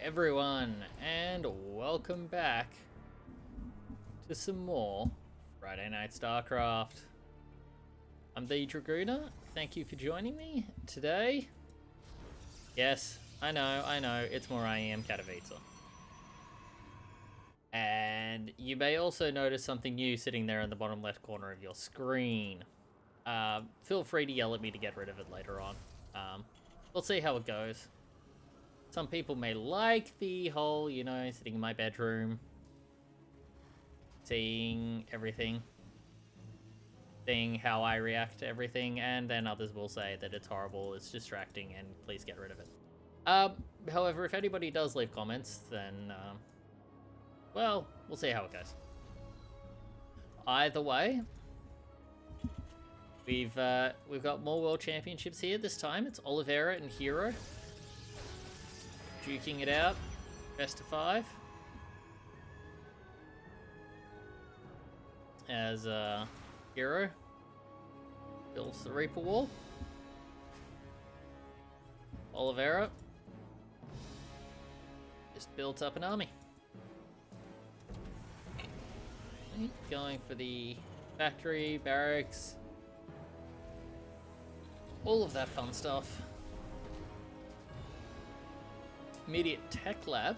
everyone, and welcome back to some more Friday Night StarCraft. I'm the Dragooner. Thank you for joining me today. Yes, I know, it's more I am Katowice. And you may also notice something new sitting there in the bottom left corner of your screen. Feel free to yell at me to get rid of it later on. We'll see how it goes. Some people may like the whole, sitting in my bedroom, seeing everything, seeing how I react to everything, and then others will say that it's horrible, it's distracting, and please get rid of it. However, if anybody does leave comments, then, well, we'll see how it goes. Either way, we've got more World Championships here. This time it's Olivera and herO duking it out, best of 5. As herO builds the Reaper Wall. Olivera just built up an army. Going for the factory, barracks, all of that fun stuff. Immediate tech lab.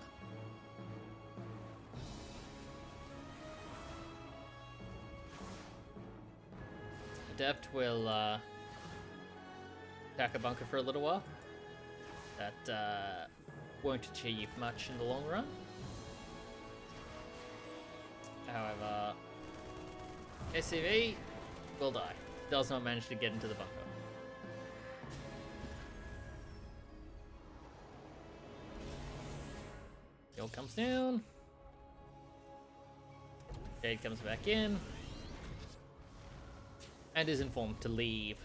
Adept will attack a bunker for a little while. That won't achieve much in the long run. However, SCV will die. Does not manage to get into the bunker. Hill comes down. Jade comes back in. And is informed to leave.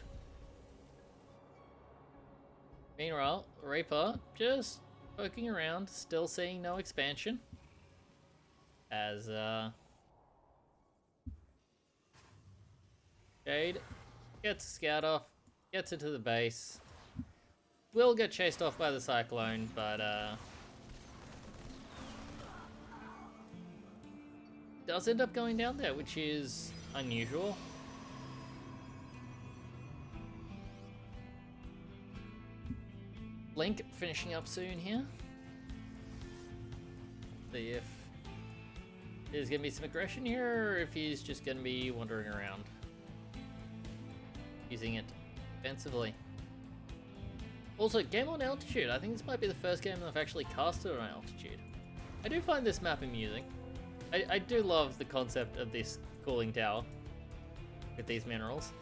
Meanwhile, Reaper just poking around, still seeing no expansion. As Jade gets a scout off, gets into the base. Will get chased off by the Cyclone, but does end up going down there, which is unusual. Blink finishing up soon here. See if there's gonna be some aggression here, or if he's just gonna be wandering around, using it defensively. Also, game on altitude. I think this might be the first game I've actually casted on altitude. I do find this map amusing. I do love the concept of this cooling tower with these minerals.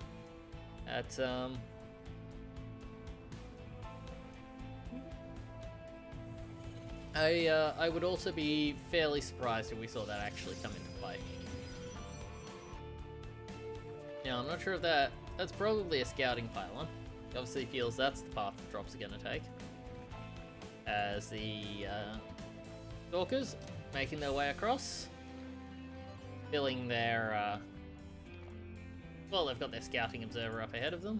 I would also be fairly surprised if we saw that actually come into play. Now, I'm not sure if that's probably a scouting pylon. He obviously feels that's the path the drops are going to take. As the stalkers making their way across, filling their, well, they've got their scouting observer up ahead of them.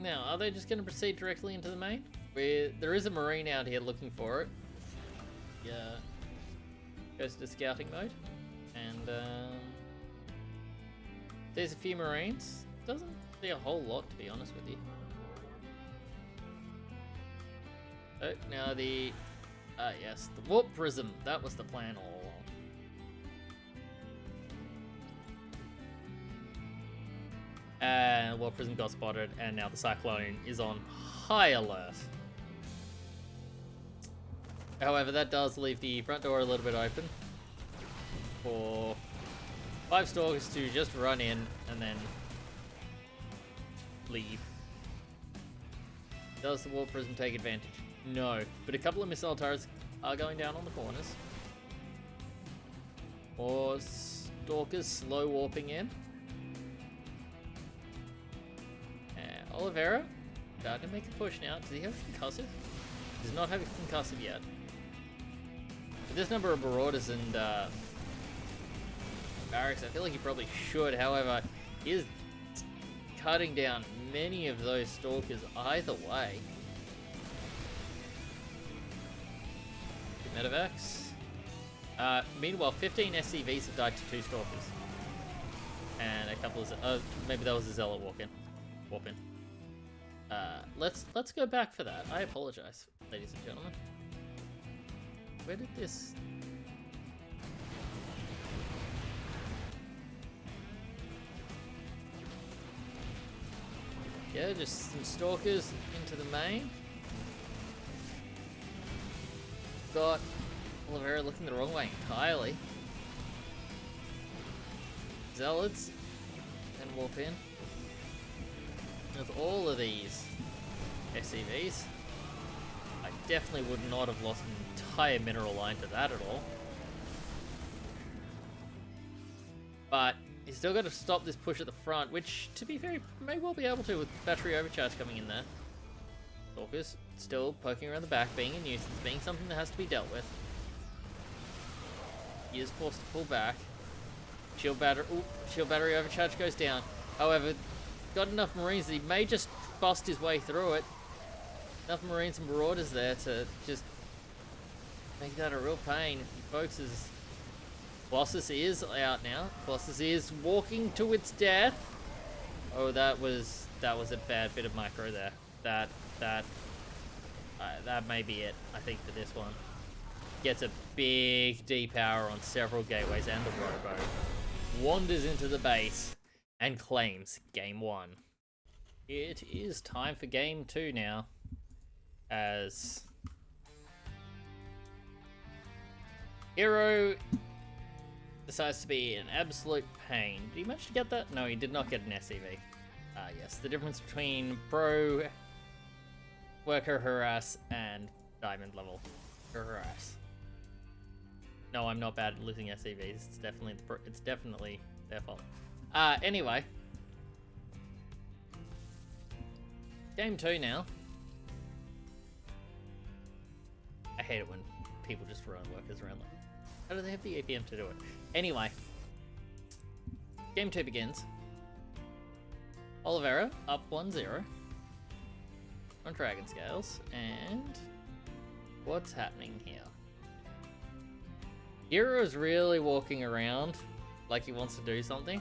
Now, are they just going to proceed directly into the main? There is a marine out here looking for it. Yeah, goes to scouting mode, and there's a few marines. Doesn't see a whole lot, to be honest with you. Oh, now yes, the warp prism. That was the plan all along. And warp prism got spotted, and now the Cyclone is on high alert. However, that does leave the front door a little bit open for 5 stalkers to just run in and then leave. Does the warp prism take advantage? No, but a couple of missile turrets are going down on the corners. More stalkers slow warping in. And Olivera about to make a push now. Does he have a concussive? He does not have a concussive yet. With this number of marauders and barracks, I feel like he probably should. However, he is cutting down many of those stalkers either way. Medivacs. Meanwhile, 15 SCVs have died to 2 stalkers. And a couple of... maybe that was a zealot walk-in. Let's go back for that. I apologize, ladies and gentlemen. Where did this... Yeah, just some stalkers into the main. Got Olivera looking the wrong way entirely. Zealots and warp in. With all of these SCVs, I definitely would not have lost an entire mineral line to that at all. But he's still got to stop this push at the front, which, to be fair, he may well be able to with battery overcharge coming in there. Stalkers still poking around the back, being a nuisance, being something that has to be dealt with. He is forced to pull back. Shield battery overcharge goes down. However, got enough Marines that he may just bust his way through it. Enough Marines and Marauders there to just make that a real pain. Folks' Colossus is out now. Colossus is walking to its death. Oh, that was a bad bit of micro there. That may be it, I think, for this one. Gets a big depower on several gateways and the robo. Wanders into the base and claims game 1. It is time for game 2 now, as herO decides to be an absolute pain. Did he manage to get that? No, he did not get an SCV. Yes, the difference between pro worker harass and diamond level harass. No, I'm not bad at losing SCVs. It's definitely their fault. Anyway, game 2 now. I hate it when people just run workers around. Like, how do they have the APM to do it? Anyway, game 2 begins. Olivera up 1-0 on Dragon Scales, and what's happening here? herO is really walking around like he wants to do something,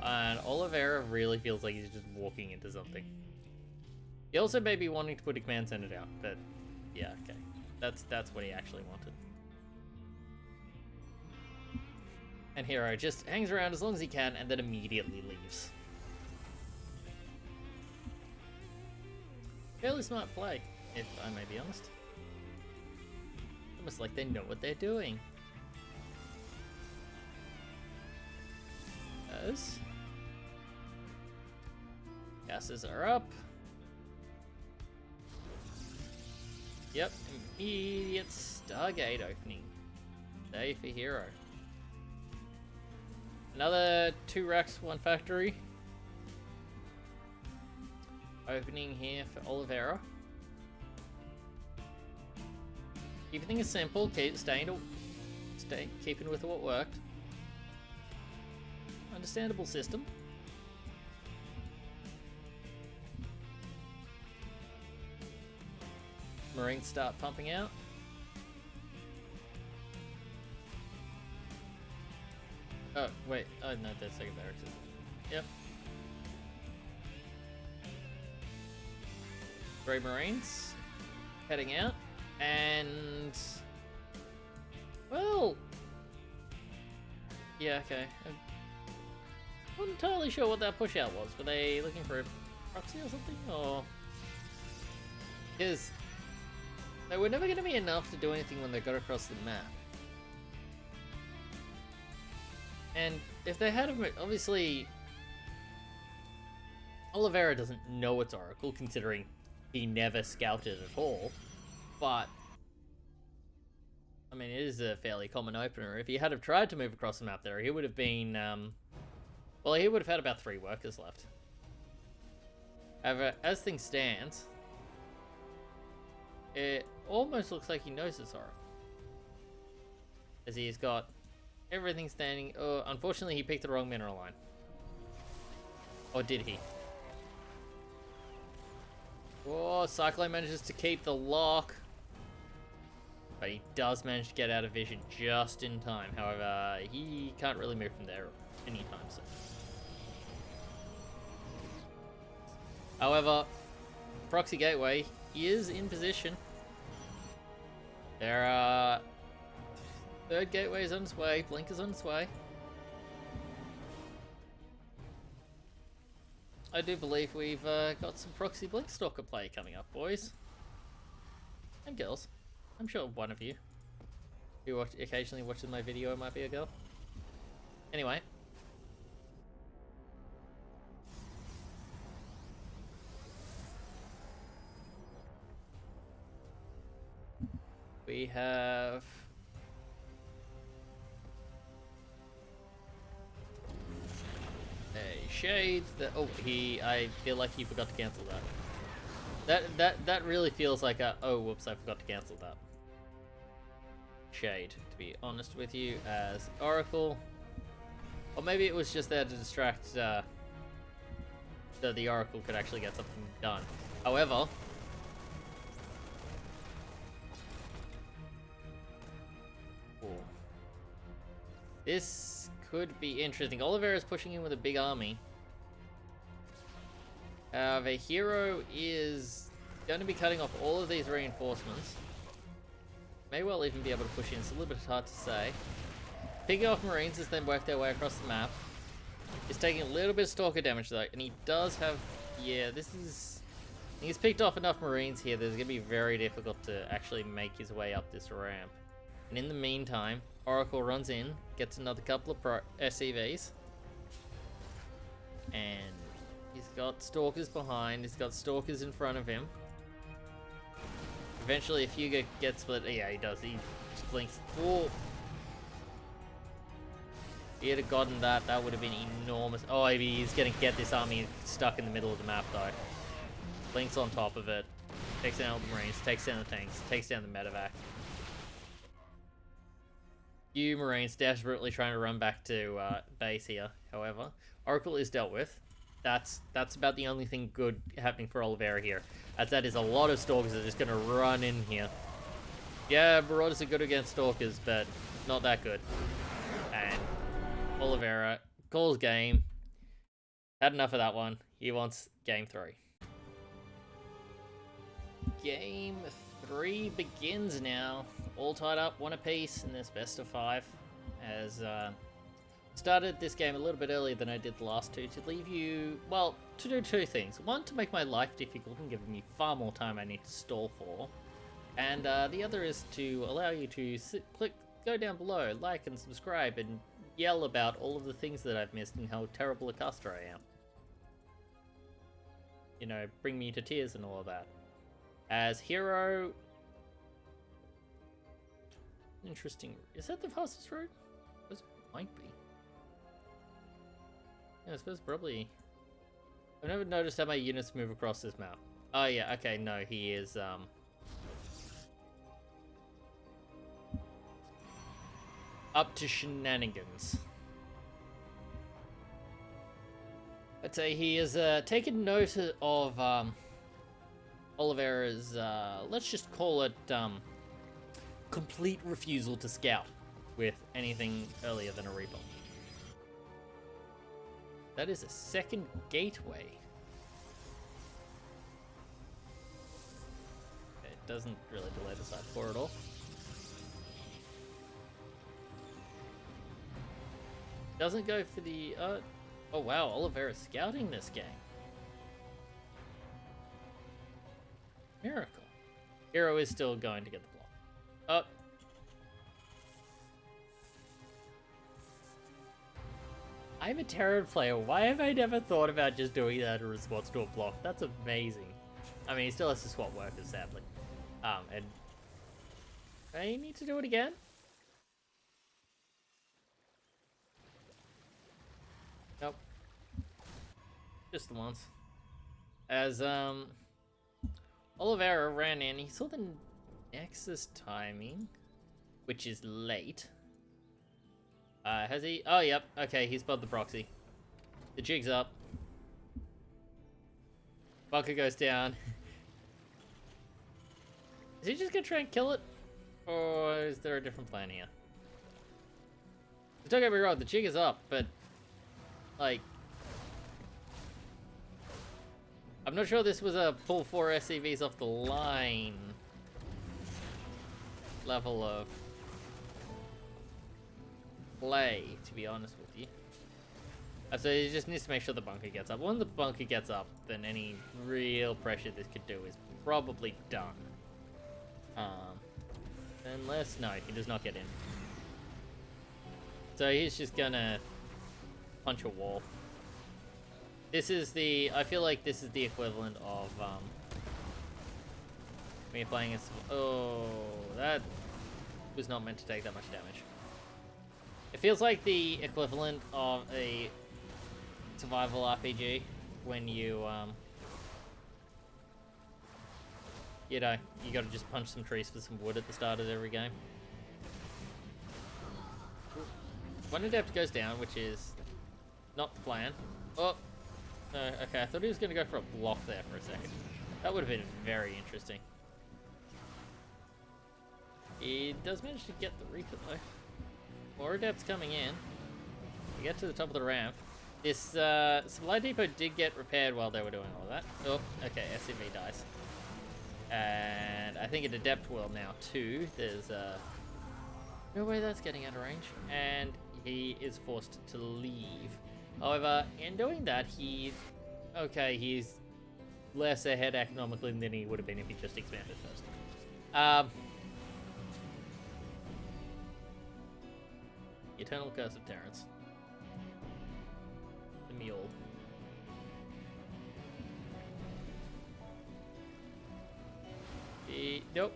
and Olivera really feels like he's just walking into something. He also may be wanting to put a command center down, but yeah, okay. That's what he actually wanted. And herO just hangs around as long as he can and then immediately leaves. Fairly smart play, if I may be honest. Almost like they know what they're doing. As gases are up. Yep, immediate Stargate opening. Day for herO. Another 2 racks, 1 factory. Opening here for Olivera. Keeping things simple, keeping with what worked. Understandable system. Marines start pumping out. Oh, wait. Oh, no, that's second barracks. Yep. 3 Marines heading out. And... well... yeah, okay. I'm not entirely sure what that push out was. Were they looking for a proxy or something? Or... because they were never going to be enough to do anything when they got across the map. And if they had, obviously, Olivera doesn't know it's Oracle, considering he never scouted at all. But I mean, it is a fairly common opener. If he had have tried to move across the map there, he would have been, well, he would have had about 3 workers left. However, as things stand, it almost looks like he knows it's Oracle, as he's got everything standing. Oh, unfortunately, he picked the wrong mineral line. Or did he? Oh, Cyclone manages to keep the lock. But he does manage to get out of vision just in time. However, he can't really move from there anytime soon. However, Proxy Gateway is in position. There are... Third gateway is on its way. Blink is on its way. I do believe we've got some Proxy Blink Stalker play coming up, boys. And girls. I'm sure one of you who occasionally watches my video might be a girl. Anyway. We have... a Shade that... Oh, I feel like he forgot to cancel that. That really feels like a... Oh, whoops, I forgot to cancel that. Shade, to be honest with you, as Oracle. Or maybe it was just there to distract so the Oracle could actually get something done. However... This could be interesting. Olivera is pushing in with a big army. The herO is going to be cutting off all of these reinforcements. May well even be able to push in. It's a little bit hard to say. Picking off Marines as they work their way across the map. He's taking a little bit of Stalker damage though, and he does have... Yeah, this is... He's picked off enough Marines here that it's going to be very difficult to actually make his way up this ramp. And in the meantime, Oracle runs in, gets another couple of SCVs. And he's got Stalkers behind, he's got Stalkers in front of him. Eventually, if Hugo gets split, yeah, he does. He just blinks. Oh, he had gotten that. That would have been enormous. Oh, he's going to get this army stuck in the middle of the map, though. Blinks on top of it. Takes down all the Marines. Takes down the tanks. Takes down the medevac. Few Marines desperately trying to run back to base here. However, Oracle is dealt with. That's about the only thing good happening for Olivera here, as that is a lot of Stalkers that are just going to run in here. Yeah, Marauders are good against Stalkers, but not that good. And Olivera calls game. Had enough of that one. He wants game 3. Game 3 begins now. All tied up, one apiece in this best of 5. As started this game a little bit earlier than I did the last two to leave you, well, to do 2 things. One, to make my life difficult and give me far more time I need to stall for. And the other is to allow you to go down below, like and subscribe, and yell about all of the things that I've missed and how terrible a caster I am. You know, bring me to tears and all of that. As herO... Interesting. Is that the fastest route? I suppose it might be. Yeah, I suppose probably... I've never noticed how my units move across this map. Oh yeah, okay, no, he is, up to shenanigans. I'd say he has taken note of Olivera's, let's just call it, complete refusal to scout with anything earlier than a Reaper. That is a second gateway. It doesn't really delay the side 4 at all. Doesn't go for the, oh wow, Olivera's scouting this game. Miracle. herO is still going to get the block. Oh. I'm a Terran player. Why have I never thought about just doing that in response to a block? That's amazing. I mean, he still has to swap workers, sadly. And I need to do it again. Nope. Just the once. As, Olivera ran in, he saw the Nexus timing, which is late. Has he? Oh, yep. Okay, he spotted the proxy. The jig's up. Bunker goes down. Is he just gonna try and kill it? Or is there a different plan here? Don't get me wrong, the jig is up, but like I'm not sure this was a pull 4 SCVs off the line level of play, to be honest with you. So you just need to make sure the bunker gets up. When the bunker gets up, then any real pressure this could do is probably done. Unless, no, he does not get in. So he's just gonna punch a wall. This is the, I feel like this is the equivalent of, when you're playing as, oh, that was not meant to take that much damage. It feels like the equivalent of a survival RPG when you, you know, you gotta just punch some trees for some wood at the start of every game. One adept goes down, which is not the plan. Oh, okay, I thought he was gonna go for a block there for a second. That would have been very interesting. He does manage to get the Reaper though. More adepts coming in. We get to the top of the ramp. This supply depot did get repaired while they were doing all of that. Oh, okay, SCV dies. And I think an adept will now too. There's no way that's getting out of range. And he is forced to leave. However, in doing that, he's less ahead economically than he would have been if he just expanded first. Eternal Curse of Terrence. The mule. Nope.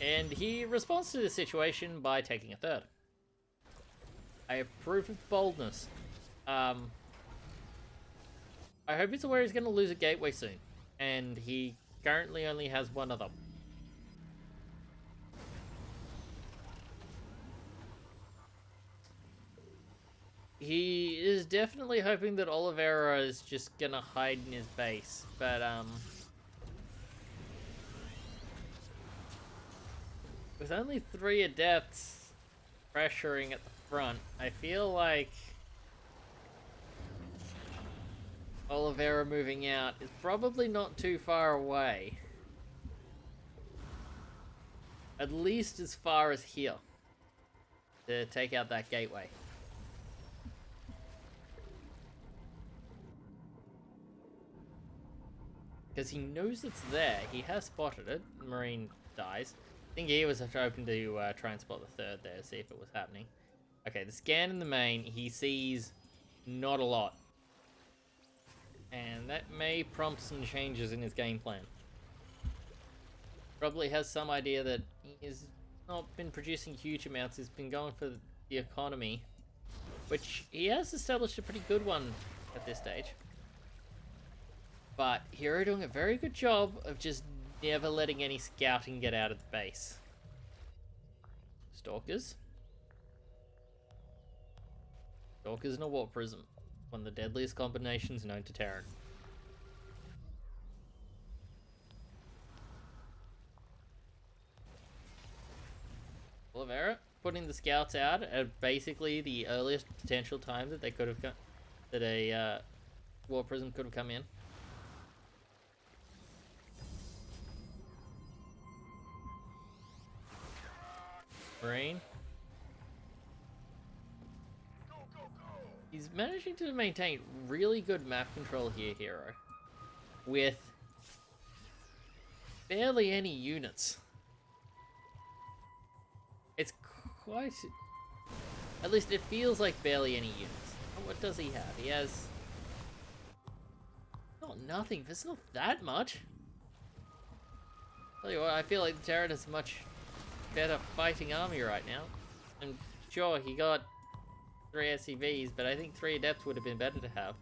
And he responds to the situation by taking a third. I approve of boldness. I hope he's aware he's going to lose a gateway soon. And he currently only has one of them. He is definitely hoping that Olivera is just gonna hide in his base, but with only 3 adepts pressuring at the front, I feel like Olivera moving out is probably not too far away. At least as far as here to take out that gateway. Because he knows it's there. He has spotted it. Marine dies. I think he was hoping to try and spot the third there, see if it was happening. Okay, the scan in the main, he sees not a lot. And that may prompt some changes in his game plan. Probably has some idea that he's not been producing huge amounts. He's been going for the economy, which he has established a pretty good one at this stage. But herO doing a very good job of just never letting any scouting get out of the base. Stalkers. Stalkers and a warp prism. One of the deadliest combinations known to Terran. Olivera putting the scouts out at basically the earliest potential time that they could have that a warp prism could have come in. Marine. He's managing to maintain really good map control here, herO, with barely any units. It's quite... At least it feels like barely any units. What does he have? He has... Not nothing, but it's not that much. Tell you what, I feel like the Terran has much better fighting army right now. And sure, he got 3 SCVs, but I think 3 adepts would have been better to have.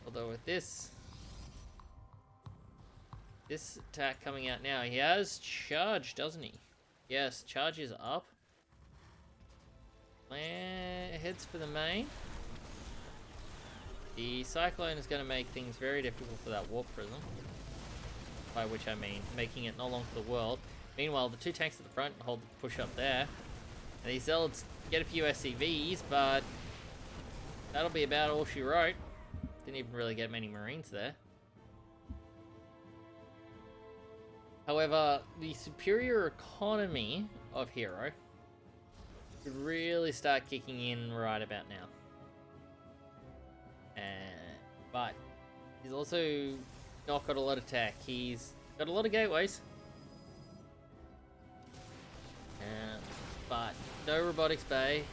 Although with this attack coming out now, he has charged, doesn't he? Yes, charges up. Heads for the main. The Cyclone is going to make things very difficult for that Warp Prism. By which I mean making it no longer for the world. Meanwhile, the two tanks at the front hold the push up there. And these Zealots get a few SCVs, but that'll be about all she wrote. Didn't even really get many Marines there. However, the superior economy of herO could really start kicking in right about now. But he's also not got a lot of tech. He's got a lot of gateways. But no robotics bay,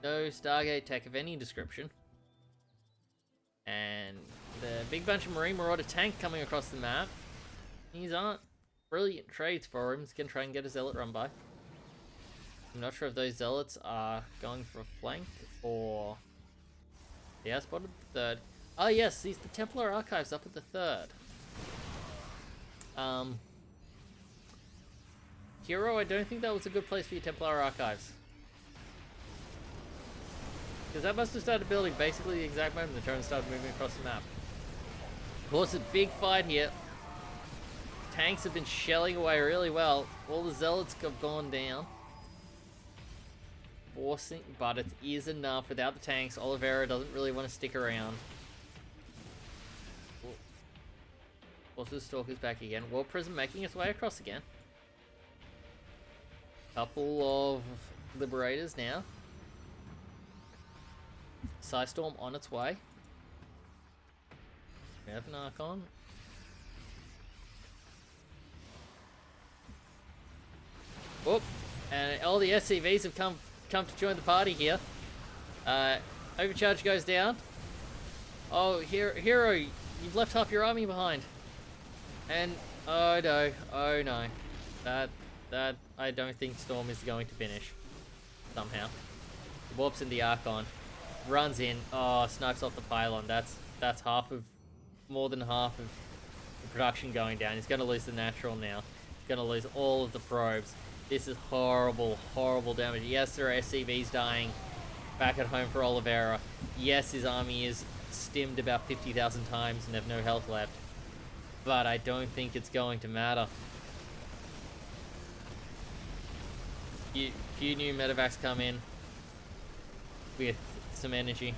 no Stargate tech of any description. And the big bunch of Marine Marauder tank coming across the map. These aren't brilliant trades for him. He's going to try and get a Zealot run by. I'm not sure if those Zealots are going for a flank or... Yeah, I spotted the third. Oh yes, these the Templar Archives up at the third. herO, I don't think that was a good place for your Templar Archives. Because that must have started building basically the exact moment the turret started moving across the map. Of course, a big fight here. Tanks have been shelling away really well. All the Zealots have gone down. Forcing, but it is enough. Without the tanks, Olivera doesn't really want to stick around. Also, the Stalker's back again. Warp Prism making its way across again. Couple of Liberators now. Psystorm on its way. We have an Archon. Whoop! And all the SCVs have come to join the party here. Overcharge goes down. Oh, herO, you've left half your army behind. And oh no, that I don't think Storm is going to finish somehow. Warps in the Archon, runs in. Oh, snipes off the pylon. That's more than half of the production going down. He's going to lose the natural now. He's going to lose all of the probes. This is horrible, horrible damage. Yes, there are SCVs dying back at home for Olivera. Yes, his army is stimmed about 50,000 times and have no health left. But I don't think it's going to matter. Few new medevacs come in with some energy.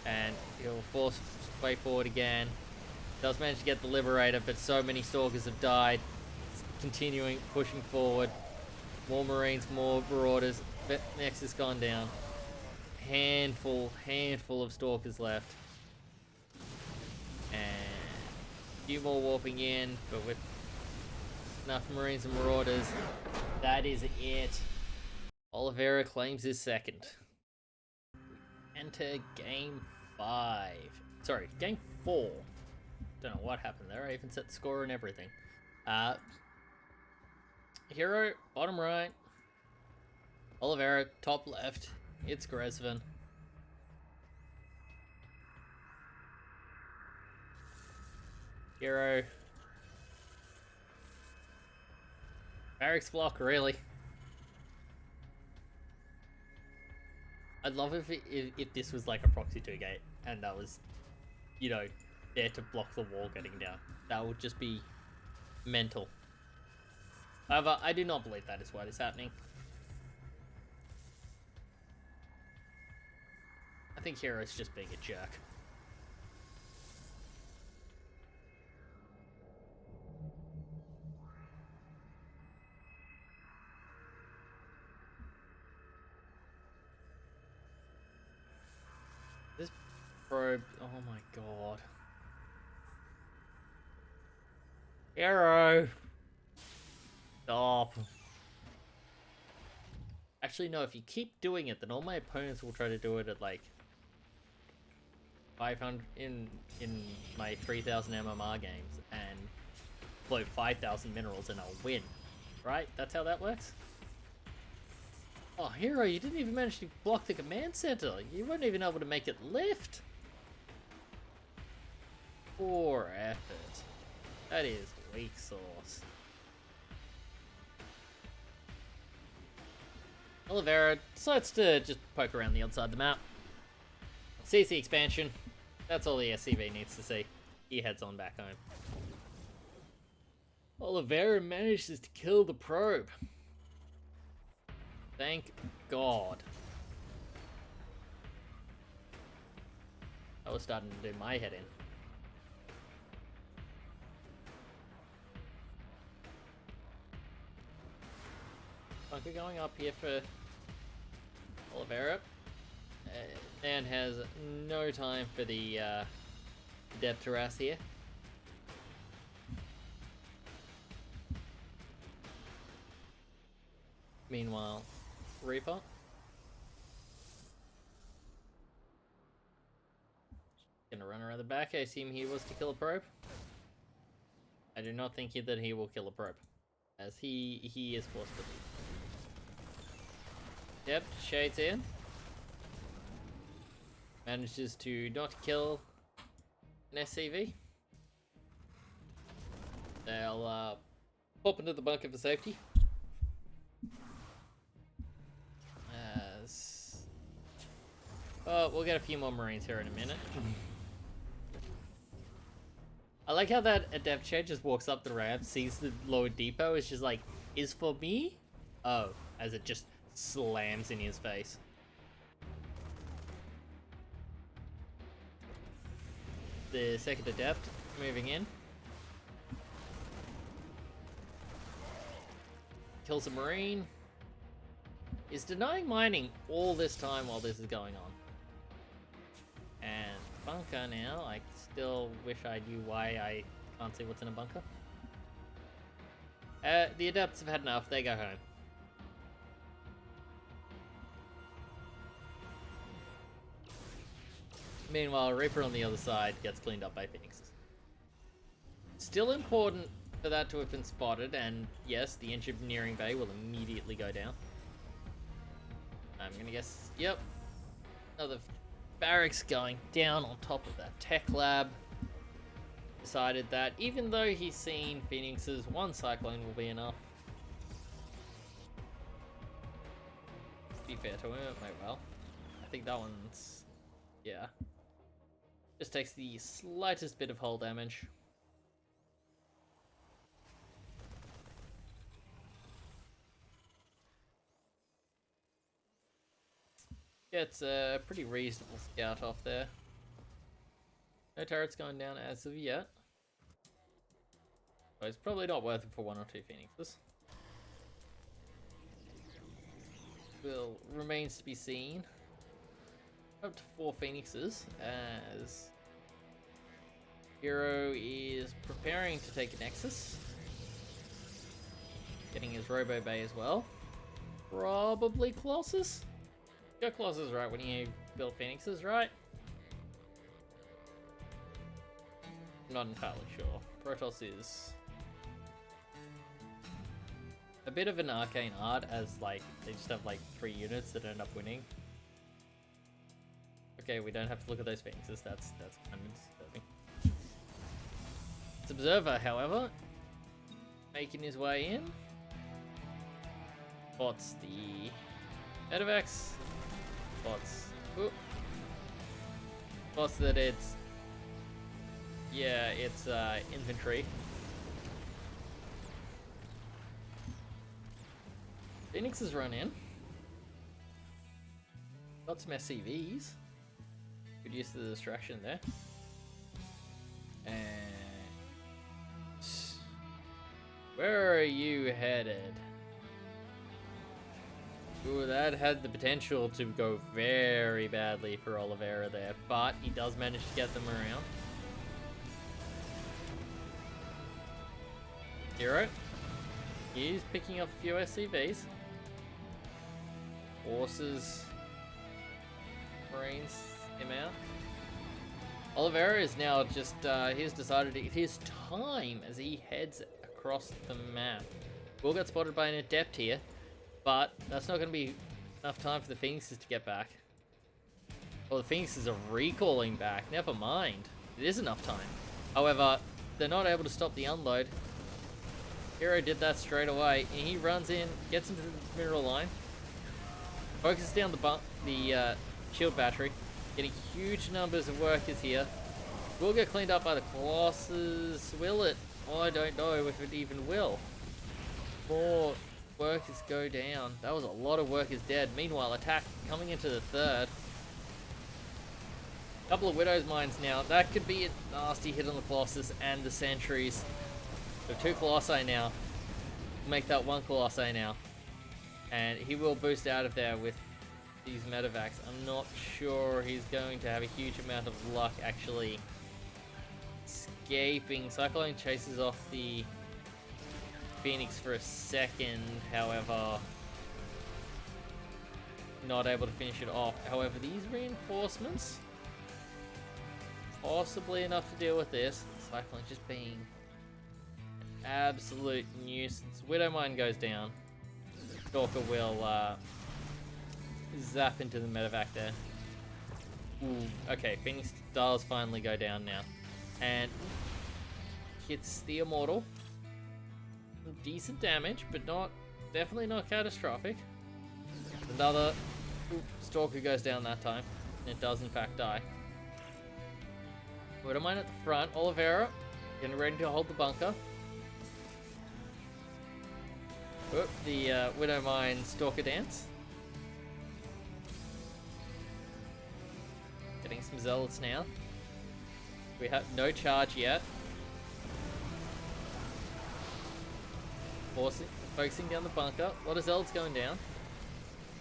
And he'll force his way forward again. Does manage to get the Liberator, but so many Stalkers have died. Continuing, pushing forward. More Marines, more Marauders. Nexus gone down. Handful of Stalkers left. And a few more warping in, but with enough Marines and Marauders, that is it. Olivera claims his second. Enter game 5. Sorry, game 4. Don't know what happened there. I even set the score and everything. herO, bottom right. Olivera, top left. It's Gresvin. herO. Barracks block, really. I'd love if this was like a proxy 2 gate and that was, you know, there to block the wall getting down. That would just be mental. However, I do not believe that is what is happening. I think herO's just being a jerk. This probe, oh my god. herO! Stop. Actually, no, if you keep doing it, then all my opponents will try to do it at like 500 in my 3000 MMR games and blow 5,000 minerals and I'll win. Right? That's how that works? Oh, herO, you didn't even manage to block the command center. You weren't even able to make it lift. Poor effort. That is weak sauce. Olivera decides to just poke around the outside of the map. Sees the expansion. That's all the SCV needs to see. He heads on back home. Olivera manages to kill the probe. Thank God. That was starting to do my head in. Bunker going up here for Olivera. Man has no time for the depth harass here. Meanwhile, Reaper. Gonna run around the back. I assume he was to kill a probe. I do not think that he will kill a probe, as he is forced to leave. Yep, shades in. Manages to not kill an SCV. They'll pop into the bunker for safety. We'll get a few more Marines here in a minute. I like how that adept shed just walks up the ramp, sees the lower depot, is just like, is for me? Oh, as it just slams in his face. The second adept moving in. Kills a Marine. Is denying mining all this time while this is going on. And bunker now. I still wish I knew why I can't see what's in a bunker. The adepts have had enough. They go home. Meanwhile, Reaper on the other side gets cleaned up by Phoenixes. Still important for that to have been spotted, and yes, the engineering bay will immediately go down. I'm gonna guess, yep, another barracks going down on top of that tech lab. Decided that even though he's seen Phoenixes, one cyclone will be enough. To be fair to him, it might well. I think that one's, yeah. Just takes the slightest bit of hull damage. Gets a pretty reasonable scout off there. No turrets going down as of yet. But it's probably not worth it for one or two Phoenixes. Remains to be seen. Up to 4 Phoenixes as herO is preparing to take a Nexus. Getting his Robo Bay as well. Probably Colossus. Your Colossus right when you build Phoenixes, right? Not entirely sure. Protoss is a bit of an arcane art, as like they just have like 3 units that end up winning. Okay, we don't have to look at those Phoenixes. That's kind of disturbing. It's Observer, however, making his way in. Spots the Medevacs. Spots that it's, yeah, it's infantry. Phoenixes run in. Got some SCVs. Good use of the distraction there. And where are you headed? Ooh, that had the potential to go very badly for Olivera there, but he does manage to get them around. herO, he's picking up a few SCVs. Forces Marines him out. Olivera is now just, he's decided it is time as he heads across the map. Will get spotted by an adept here. But that's not going to be enough time for the Phoenixes to get back. Well, the Phoenixes are recalling back. Never mind. It is enough time. However, they're not able to stop the unload. herO did that straight away. And he runs in, gets into the mineral line. Focus down the shield battery. Getting huge numbers of workers here. Will get cleaned up by the Colossus. Will it? Oh, I don't know if it even will. More workers go down. That was a lot of workers dead. Meanwhile, attack coming into the third. Couple of Widow's Mines now. That could be a nasty hit on the Colossus and the sentries. So 2 Colossi now. Make that 1 Colossi now. And he will boost out of there with these medevacs. I'm not sure he's going to have a huge amount of luck actually escaping. Cyclone chases off the Phoenix for a second, however, not able to finish it off. However, these reinforcements, possibly enough to deal with this. Cyclone just being an absolute nuisance. Widow Mine goes down. Stalker will zap into the medevac there. Ooh, okay, Phoenix does finally go down now. And hits the Immortal. Decent damage, but definitely not catastrophic. Another Stalker goes down that time. And it does in fact die. Widow Mine at the front. Olivera getting ready to hold the bunker. Oop, the Widow Mine Stalker dance. Getting some Zealots now. We have no charge yet. Focusing down the bunker. A lot of Zealots going down.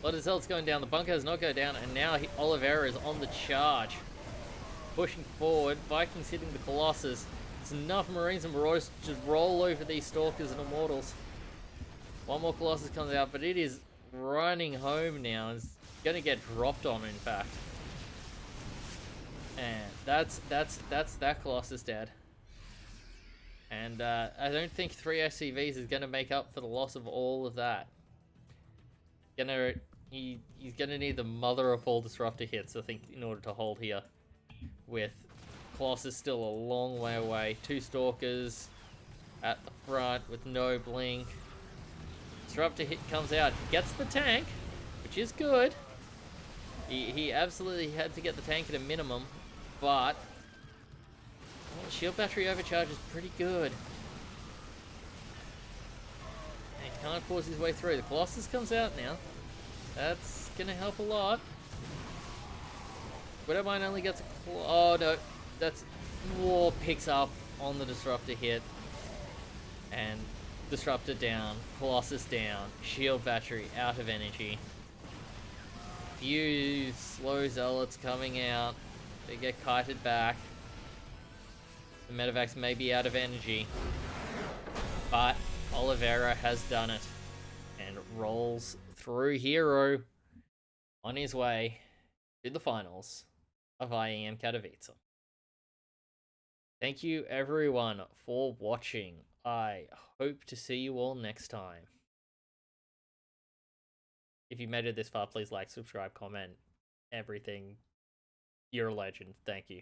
A lot of Zealots going down. The bunker has not go down, and now Olivera is on the charge. Pushing forward. Vikings hitting the Colossus. It's enough Marines and Marauders to just roll over these Stalkers and Immortals. One more Colossus comes out, but it is running home now. It's going to get dropped on, in fact. And that's that Colossus dead. And I don't think 3 SCVs is going to make up for the loss of all of that. He's going to need the mother of all disruptor hits, I think, in order to hold here. With Colossus still a long way away. 2 Stalkers at the front with no blink. Disruptor hit comes out. He gets the tank, which is good. He absolutely had to get the tank at a minimum, but shield battery overcharge is pretty good. And he can't force his way through. The Colossus comes out now. That's gonna help a lot. Widow Mine only gets a oh no, that's War picks up on the disruptor hit. And disruptor down, Colossus down, shield battery out of energy. Few slow Zealots coming out. They get kited back. The medevacs may be out of energy, but Olivera has done it and rolls through herO on his way to the finals of IEM Katowice. Thank you everyone for watching. I hope to see you all next time. If you made it this far, please like, subscribe, comment, everything. You're a legend. Thank you.